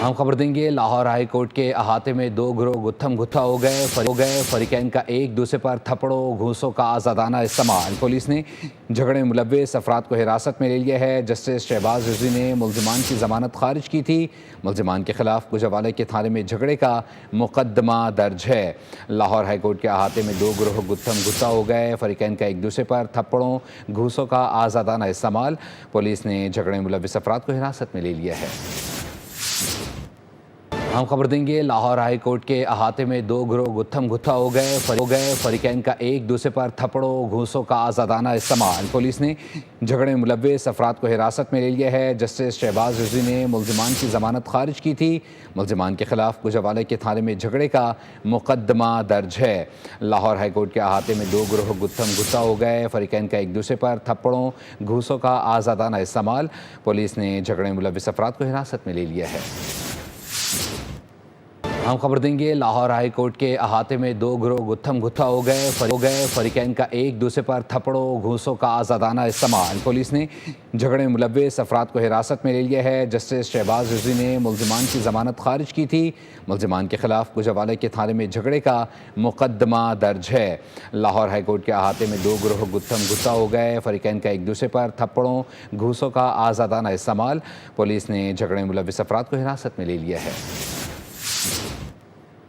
ہم خبر دیں گے لاہور ہائی کورٹ کے احاطے میں دو گروہ گتھم گتھا ہو گئے فریقین کا ایک دوسرے پر تھپڑوں گھوسوں کا آزادانہ استعمال۔ پولیس نے جھگڑے میں ملوث افراد کو حراست میں لے لیا ہے۔ جسٹس شہباز رضوی نے ملزمان کی ضمانت خارج کی تھی۔ ملزمان کے خلاف گوجرانوالہ کے تھانے میں جھگڑے کا مقدمہ درج ہے۔ لاہور ہائی کورٹ کے احاطے میں دو گروہ گتھم گتھا ہو گئے فریقین کا ایک دوسرے پر تھپڑوں گھوسوں کا آزادانہ استعمال۔ پولیس نے جھگڑے میں ملوث افراد کو حراست میں لے لیا ہے۔ ہم خبر دیں گے لاہور ہائی کورٹ کے احاطے میں دو گروہ گتھم گتھا ہو گئے فریقین کا ایک دوسرے پر تھپڑوں گھوسوں کا آزادانہ استعمال۔ پولیس نے جھگڑے میں ملوث افراد کو حراست میں لے لیا ہے۔ جسٹس شہباز رضوی نے ملزمان کی ضمانت خارج کی تھی۔ ملزمان کے خلاف گوجرانوالہ کے تھانے میں جھگڑے کا مقدمہ درج ہے۔ لاہور ہائی کورٹ کے احاطے میں دو گروہ گتھم گتھا ہو گئے فریقین کا ایک دوسرے پر تھپڑوں گھوسوں کا آزادانہ استعمال۔ پولیس نے جھگڑے میں ملوث افراد کو حراست میں لے لیا ہے۔ ہم خبر دیں گے لاہور ہائی کورٹ کے احاطے میں دو گروہ گتھم گتھا ہو گئے فریقین کا ایک دوسرے پر تھپڑوں گھوسوں کا آزادانہ استعمال۔ پولیس نے جھگڑے میں ملوث افراد کو حراست میں لے لیا ہے۔ جسٹس شہباز رضوی نے ملزمان کی ضمانت خارج کی تھی۔ ملزمان کے خلاف گوجرانوالہ کے تھانے میں جھگڑے کا مقدمہ درج ہے۔ لاہور ہائی کورٹ کے احاطے میں دو گروہ گتھم گتھا ہو گئے فریقین کا ایک دوسرے پر تھپڑوں گھوسوں کا آزادانہ استعمال۔ پولیس نے جھگڑے میں ملوث افراد کو حراست میں لے لیا ہے۔